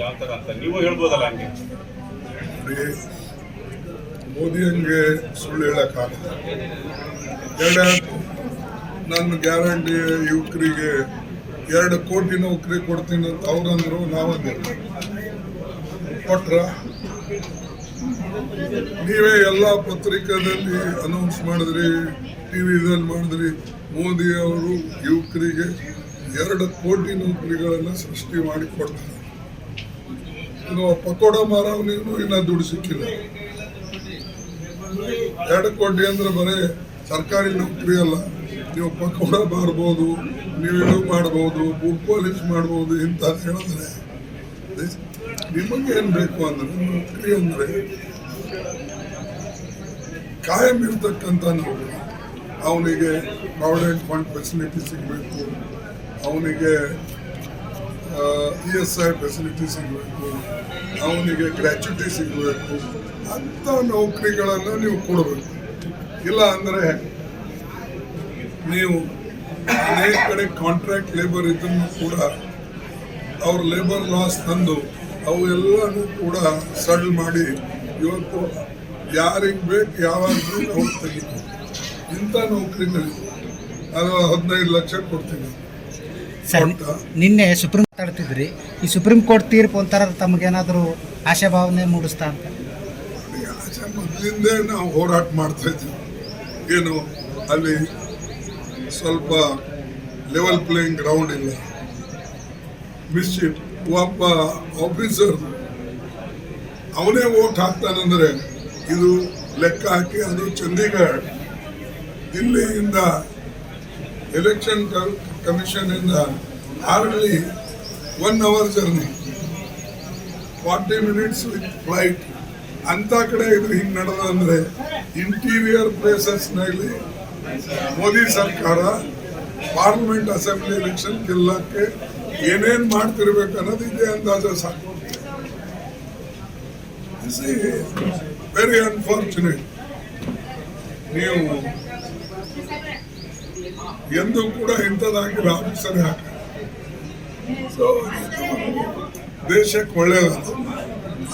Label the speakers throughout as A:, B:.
A: ಯಾವ ಥರ ಅಂತ ನೀವು ಹೇಳ್ಬೋದಲ್ಲ ಹಂಗೆ?
B: ಮೋದಿ ಹಂಗೆ ಸುಳ್ಳು ಹೇಳಕ್ಕಾಗಲ್ಲ. ನನ್ನ ಗ್ಯಾರಂಟಿ ಯುವಕರಿಗೆ 2 ಕೋಟಿ ನೌಕರಿ ಕೊಡ್ತೀನಿ ಅಂತ ಅವ್ರಂದ್ರು, ನಾವಂದ್ರು ಕೊಟ್ರ? ನೀವೇ ಎಲ್ಲ ಪತ್ರಿಕಾದಲ್ಲಿ ಅನೌನ್ಸ್ ಮಾಡಿದ್ರಿ, ಟಿವಿದಲ್ಲಿ ಮಾಡಿದ್ರಿ. ಮೋದಿ ಅವರು ಯುವಕರಿಗೆ 2 ಕೋಟಿ ನೌಕರಿಗಳನ್ನ ಸೃಷ್ಟಿ ಮಾಡಿ ಕೊಡ್ತಾರೆ. ಇನ್ನು ಪಕೋಡ ಮಾರವನಿಗೂ ಇನ್ನ ದುಡ್ಡು ಸಿಕ್ಕಿಲ್ಲ. 2 ಕೋಟಿ ಅಂದ್ರೆ ಬರೀ ಸರ್ಕಾರಿ ನೌಕರಿ ಅಲ್ಲ, ನೀವು ಪಕೋಡ ಮಾರ್ಬೋದು, ನೀವು ಇದು ಮಾಡ್ಬೋದು, ಬುಕ್ ಪಾಲಿಶ್ ಮಾಡ್ಬೋದು. ಇಂಥ ಹೇಳಿದ್ರೆ ನಿಮಗೆ ಏನ್ ಬೇಕು ಅಂದ್ರೆ, ನೌಕರಿ ಅಂದ್ರೆ ಕಾಯಂ ಇರ್ತಕ್ಕಂಥ ನೌಕರಿ. ಅವನಿಗೆ ಪ್ರಾವಿಡೆಂಟ್ ಫಂಡ್ ಫೆಸಿಲಿಟಿ ಸಿಗಬೇಕು, ಅವನಿಗೆ ESI ಫೆಸಿಲಿಟಿ ಸಿಗಬೇಕು, ಅವನಿಗೆ ಗ್ರ್ಯಾಚ್ಯುಟಿ ಸಿಗಬೇಕು. ಅಂಥ ನೌಕರಿಗಳನ್ನು ನೀವು ಕೊಡಬೇಕು. ಇಲ್ಲ ಅಂದರೆ ನೀವು ಅನೇಕ ಕಡೆ ಕಾಂಟ್ರಾಕ್ಟ್ ಲೇಬರ್ ಇದನ್ನು ಕೂಡ ಅವ್ರ ಲೇಬರ್ ಲಾಸ್ ತಂದು ಅವು ಎಲ್ಲನೂ ಕೂಡ ಸಡ್ಲ್ ಮಾಡಿ ಇವತ್ತು ಯಾರಿಗೆ ಬೇಕು ಯಾವಾಗ ಬೇಕು ಅವ್ರು ತೆಗಿಬೇಕು. ಇಂಥ ನೌಕರಿನಲ್ಲಿ ಅದು 15 ಲಕ್ಷ ಕೊಡ್ತೀನಿ.
C: ನಿನ್ನೆ ಸುಪ್ರೀಂ ಮಾತಾಡ್ತಿದ್ರಿ, ಈ ಸುಪ್ರೀಂ ಕೋರ್ಟ್ ತೀರ್ಪು ಒಂಥರ ತಮಗೇನಾದರೂ ಆಶಾಭಾವನೆ ಮೂಡಿಸ್ತಾ ಅಂತ?
B: ಆಶಾ ಮೊದಲಿಂದೇ ನಾವು ಹೋರಾಟ ಮಾಡ್ತಾ ಇದ್ದೀವಿ. ಏನು ಅಲ್ಲಿ ಸ್ವಲ್ಪ ಲೆವೆಲ್ ಪ್ಲೇಯಿಂಗ್ ಗ್ರೌಂಡ್ ಇಲ್ಲ. ಮಿಸ್ಚಿಫ್ ಒಬ್ಬ ಆಫೀಸರ್ ಅವನೇ ವೋಟ್ ಹಾಕ್ತಾನಂದ್ರೆ ಇದು ಲೆಕ್ಕ ಹಾಕಿ, ಅದು ಚಂಡೀಗಢ ದಿಲ್ಲಿಯಿಂದ ಎಲೆಕ್ಷನ್ ಕಮಿಷನ್ ಇಂದ hardly 1 hour journey, 40 minutes with flight. ಅಂತ ಕಡೆ ಇದು ಹಿಂಗೆ ನಡೆದ ಅಂದ್ರೆ ಇಂಟೀರಿಯರ್ ಪ್ಲೇಸಸ್ನಲ್ಲಿ ಮೋದಿ ಸರ್ಕಾರ ಪಾರ್ಲಿಮೆಂಟ್ ಅಸೆಂಬ್ಲಿ ಎಲೆಕ್ಷನ್ ಗೆಲ್ಲಕ್ಕೆ ಏನೇನ್ ಮಾಡ್ತಿರ್ಬೇಕು ಅನ್ನೋದು ಇದೆ ಅಂದಾಜ ಸಾಕು. Very unfortunate. ನೀವು ಎಂದೂ ಕೂಡ ಇಂಥದ್ದಾಗಿಲ್ಲ ಆಫೀಸರ್ ಹಾಕ. ಸೊ ದೇಶಕ್ಕೆ ಒಳ್ಳೆಯದಲ್ಲ.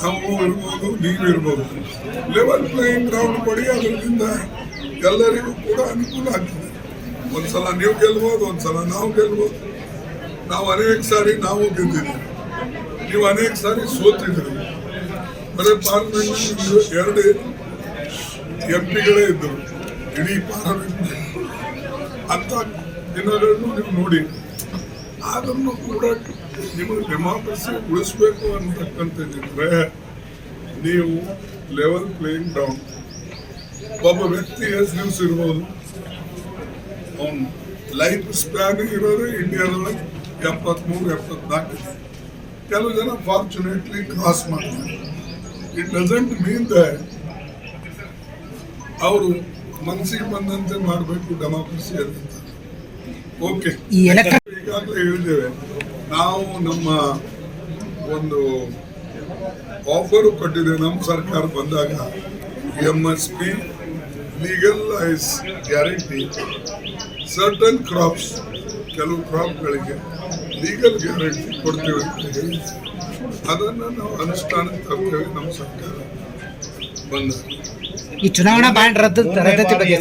B: ನಾವು ಇರ್ಬೋದು, ನೀವಿರ್ಬೋದು, ಲೆವೆಲ್ ಪ್ಲೇಯಿಂಗ್ ಗ್ರೌಂಡ್ ಕೊಡಿ. ಅದರಿಂದ ಎಲ್ಲರಿಗೂ ಕೂಡ ಅನುಕೂಲ ಆಗ್ತದೆ. ಒಂದ್ಸಲ ನೀವು ಗೆಲ್ಬೋದು, ಒಂದ್ಸಲ ನಾವು ಗೆಲ್ಬೋದು. ನಾವು ಅನೇಕ ಸಾರಿ ನಾವು ಗೆದ್ದಿದ್ದೀವಿ, ನೀವು ಅನೇಕ ಸಾರಿ ಸೋತಿದ್ರಿ. ಬರೀ ಪಾರ್ಲಿಮೆಂಟ್ 2 MP ಗಳೇ ಇದ್ದರು ಇಡೀ ಪಾರ್ಲಿಮೆಂಟ್. ಅಂತ ದಿನಗಳನ್ನು ನೀವು ನೋಡಿ. ಅದನ್ನು ಕೂಡ ನಿಮಗೆ ಡೆಮಾಕ್ರಸಿ ಉಳಿಸ್ಬೇಕು ಅಂತಕ್ಕಂಥದ್ದಿದ್ರೆ ನೀವು ಲೆವೆಲ್ ಪ್ಲೇಯಿಂಗ್ ಗ್ರೌಂಡ್. ಒಬ್ಬ ವ್ಯಕ್ತಿ ಎಷ್ಟು ದಿವಸ ಇರ್ಬೋದು, ಅವನು ಲೈಫ್ ಸ್ಪ್ಯಾನ್ ಇರೋದು ಇಂಡಿಯಾದೊಳಗೆ 73-74 ಇದೆ. ಕೆಲವು ಜನ ಫಾರ್ಚುನೇಟ್ಲಿ ಕ್ರಾಸ್ ಮಾಡ್ತಾರೆ. ಇಟ್ ಡಸಂಟ್ ಮೀನ್ ದಟ್ ಅವರು ಮನಸ್ಸಿಗೆ ಬಂದಂತೆ ಮಾಡಬೇಕು ಡೆಮಾಕ್ರಸಿ ಅಂತ. ಓಕೆ, ಈಗಾಗಲೇ ಹೇಳಿದ್ದೇವೆ ನಾವು. ನಮ್ಮ ಒಂದು ಆಫರು ಕೊಟ್ಟಿದ್ದೇವೆ ನಮ್ಮ ಸರ್ಕಾರ ಬಂದಾಗ. MSP legal ice guarantee, certain crops, ಕೆಲವು ಕ್ರಾಪ್ಗಳಿಗೆ ಲೀಗಲ್ ಗ್ಯಾರಂಟಿ ಕೊಡ್ತೇವೆ ಅಂತ ಹೇಳಿ ಅದನ್ನು ನಾವು ಅನುಷ್ಠಾನಕ್ಕೆ ತರ್ತೇವೆ ನಮ್ಮ ಸರ್ಕಾರ ಬಂದಾಗ.
C: ಈ ಚುನಾವಣಾ ಬಾಂಡ್ ರದ್ದತಿ ಬಗ್ಗೆ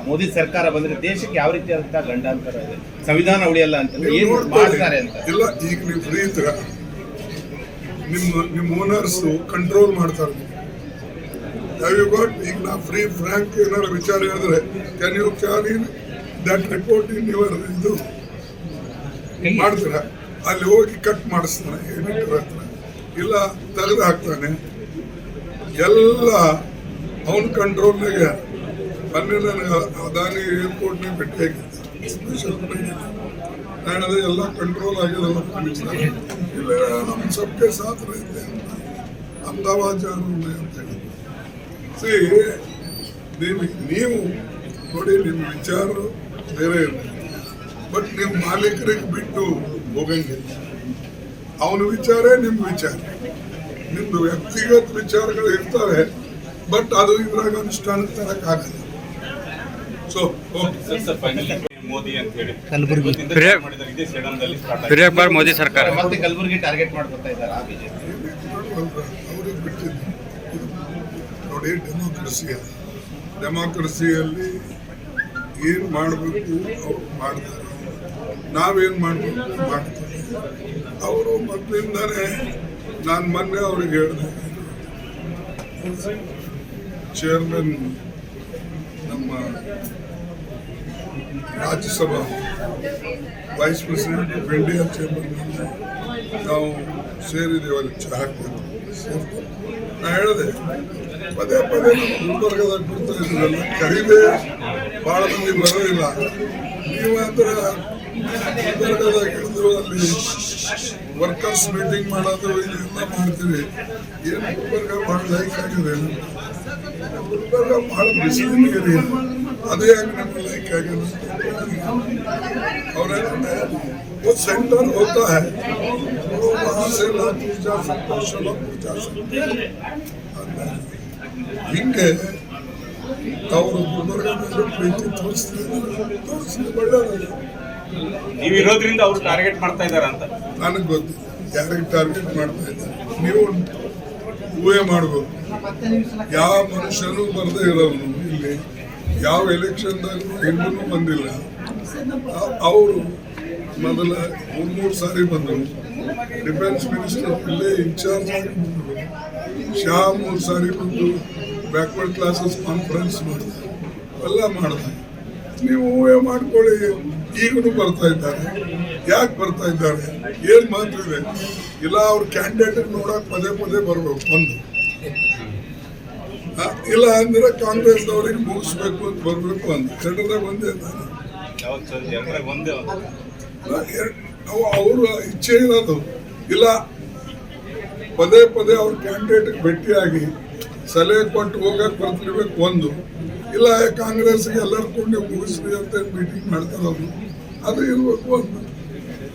D: ಮೋದಿ ಸರ್ಕಾರ ಬಂದ್ರೆ ದೇಶಕ್ಕೆ ಯಾವ ರೀತಿಯಾದಂತಹ ಗಂಡಾಂತರ ಇದೆ, ಸಂವಿಧಾನ ಉಳಿಯಲ್ಲ ಅಂತ ಮಾಡ್ತಾರೆ ಅಂತ
B: ಇಲ್ಲ. ಈಗ ನೀವು ಫ್ರೀ ಇದ್ರ ನಿಮ್ಮ ಓನರ್ಸ್ ಕಂಟ್ರೋಲ್ ಮಾಡ್ತಾರೆ. ಈಗ ನಾ ಫ್ರೀ ಫ್ರಾಂಕ್ ಏನಾದ್ರು ವಿಚಾರ ಹೇಳಿದ್ರೆ can you carry that report in your ಇದು ಮಾಡ್ತೀರ? ಅಲ್ಲಿ ಹೋಗಿ ಕಟ್ ಮಾಡಿಸ್ತಾನೆ, ಎಡಿಟರ್ ಹತ್ರ ಇಲ್ಲ ತೆಗೆದು ಹಾಕ್ತಾನೆ. ಎಲ್ಲ ಅವನ ಕಂಟ್ರೋಲ್ನಾಗೆ. ಮೊನ್ನೆ ನನಗೆ ಅದಾನಿ ಏರ್ಪೋರ್ಟ್ನಾಗ ಭೇಟಿ ಆಗಿದ್ದೆ, ಸ್ಪೆಷಲ್ ಟ್ರೈನ್. ನಾನು ಎಲ್ಲ ಕಂಟ್ರೋಲ್ ಆಗಿದಲ್ಲ ಇಲ್ಲ, ನಮ್ಮ ಸಬ್ಕೆ ಸಾಥ್ ರೈತೆ ಅಂತ ಅಹಮದಾಬಾದ್ ಜಾನು ಅಂತ ಹೇಳಿ. ನೀವು ನೋಡಿ, ನಿಮ್ಮ ವಿಚಾರ ಬೇರೆ ಇರ್ತದೆ, ಬಟ್ ನೀವು ಮಾಲೀಕರಿಗೆ ಬಿಟ್ಟು ಹೋಗಂಗಿಲ್ಲ. ಅವನ ವಿಚಾರ ನಿಮ್ಮ ವಿಚಾರ, ನಿಮ್ದು ವ್ಯಕ್ತಿಗತ ವಿಚಾರಗಳು ಇರ್ತವೆ, ಬಟ್ ಅದು ಇದ್ರಾಗ ಅನುಷ್ಠಾನಕ್ಕೆ ತರಕ್ಕಾಗಲ್ಲ. ಸೊ
A: ಮೋದಿ ಅಂತ ಹೇಳಿ
C: ಕಲಬುರಗಿ.
A: ಇವತ್ತಿಂದ start ಮಾಡಿದ್ದಾರೆ. ಇದೇ ಸೆಡಮ್ದಲ್ಲಿ ಸ್ಟಾರ್ಟ್ ಆಗಿದೆ.
E: ಫಿರ್ಯಾದ್ ಬಾರ್ ಮೋದಿ ಸರ್ಕಾರ
D: ಮತ್ತೆ ಕಲಬುರಗಿ ಟಾರ್ಗೆಟ್ ಮಾಡ್ಕೊತಾ ಇದ್ದಾರೆ ಬಿಜೆಪಿ.
B: ಅವ್ರಿಗೆ ಬಿಟ್ಟಿದ್ದು ಇದು ನೋಡಿ, ಡೆಮಾಕ್ರಸಿಯಲ್ಲಿ ಏನು ಮಾಡಬೇಕು ಅವ್ರು ಮಾಡ್ತಾರೆ, ನಾವೇನು ಮಾಡಬೇಕು ಮಾಡ್ತಾರೆ. ಅವರು ಮೊದಲಿಂದಾನೇ ನಾನು ಮೊನ್ನೆ ಅವ್ರಿಗೆ ಹೇಳಿದೆ, ಚೇರ್ಮನ್ ನಮ್ಮ Rajya Sabha vice president of India ಚೇಂಬರ್ನಲ್ಲಿ ನಾವು ಸೇರಿದ್ದೇವೆ, ಅಲ್ಲಿ ಚಹಾಕ್ಕೆ ಸೇರ್ತೀವಿ. ನಾ ಹೇಳಿದೆ ಪದೇ ಪದೇ ನಮ್ಮ ಗುಲ್ಬರ್ಗದಾಗ ಬರ್ತಾ ಇದ್ರಲ್ಲ, ಕರೀದೆ ಭಾಳ ಮಂದಿ ಬರೋದಿಲ್ಲ. ನೀವು ಅಂದ್ರೆ ಗುಲ್ಬರ್ಗದಾಗ ಹಿಡಿದು ಅಲ್ಲಿ ವರ್ಕರ್ಸ್ ಮೀಟಿಂಗ್ ಮಾಡೋದು ಇದೆಲ್ಲ ಮಾಡ್ತೀವಿ. ಏನು ಗುಲ್ಬರ್ಗ ಭಾಳ ಲೈಕ್ ಆಗಿದೆ, ಗುಲ್ಬರ್ಗ ಭಾಳ ಬಿಸಿಲಿನ ಏರಿಯಾ, ಅದೇ ಆಗಿ ನಮ್ಗೆ ಲೈಕ್ ಆಗಿದೆ. और वो सेंटर होता है, वो वहाँ से लातूर जा सकते, शोलापुर जा सकते. ಹಿಂಗೆ ಅವರು ಗುಲ್ಬರ್ಗ ಮೇಲೆ ಪ್ರೀತಿ ತೋರಿಸ್ತಾರೆ, ಒಳ್ಳೆಯದಲ್ಲ.
A: ನೀವು ಇರೋದ್ರಿಂದ ಅವ್ರು ಟಾರ್ಗೆಟ್ ಮಾಡ್ತಾ ಇದಾರ ಅಂತ
B: ನನಗೆ ಗೊತ್ತಿಲ್ಲ ಯಾರಿಗೆ ಟಾರ್ಗೆಟ್ ಮಾಡ್ತಾ ಇದ್ದಾರೆ. ನೀವು ಊಹೆ ಮಾಡಬೇಕು. ಯಾವ ಮನುಷ್ಯನೂ ಬರದೇ ಇರೋನು ಇಲ್ಲಿ ಯಾವ ಎಲೆಕ್ಷನ್ದಾಗ ಎಲ್ಲೂ ಬಂದಿಲ್ಲ. ಅವರು ಮೊದಲ 3 ಸಾರಿ ಬಂದರು. ಡಿಫೆನ್ಸ್ ಮಿನಿಸ್ಟರ್ ಇಲ್ಲೇ ಇನ್ಚಾರ್ಜ್ ಆಗಿ ಬಂದರು. ಶಾ 3 ಸಾರಿ ಬಂದು ಬ್ಯಾಕ್ವರ್ಡ್ ಕ್ಲಾಸಸ್ ಕಾನ್ಫರೆನ್ಸ್ ಮಾಡಿದ್ರು, ಎಲ್ಲ ಮಾಡಿದ್ರು. ನೀವು ಊಹೆ ಮಾಡ್ಕೊಳ್ಳಿ. ಈಗಲೂ ಬರ್ತಾ ಇದ್ದಾರೆ. ಯಾಕೆ ಬರ್ತಾ ಇದ್ದಾರೆ, ಏನು ಮಾತು ಇದೆ? ಇಲ್ಲ ಅವ್ರ ಕ್ಯಾಂಡಿಡೇಟ್ ನೋಡಕ್ ಪದೇ ಪದೇ ಬರ್ಬೇಕು ಒಂದು, ಇಲ್ಲ ಅಂದ್ರೆ ಕಾಂಗ್ರೆಸ್ನವ್ರಿಗೆ ಮುಗಿಸ್ಬೇಕು ಅಂತ ಬರ್ಬೇಕು ಅಂತ. ಎರಡದಾಗ ಒಂದೇ ತಾನೆ,
A: ಒಂದೇ
B: ಅವ್ರ ಇಚ್ಛೆ ಇರೋದು. ಇಲ್ಲ ಪದೇ ಪದೇ ಅವ್ರ ಕ್ಯಾಂಡಿಡೇಟ್ ಭೇಟಿಯಾಗಿ ಸಲಹೆ ಕೊಟ್ಟು ಹೋಗಕ್ಕೆ ಬರ್ತಿರ್ಬೇಕು ಒಂದು, ಇಲ್ಲ ಕಾಂಗ್ರೆಸ್ಗೆ ಎಲ್ಲರೂ ಕೊಂಡು ಮುಗಿಸ್ರಿ ಅಂತ ಮೀಟಿಂಗ್ ಮಾಡ್ತಾರೆ ಅವರು, ಅದು ಇರಬೇಕು ಒಂದು.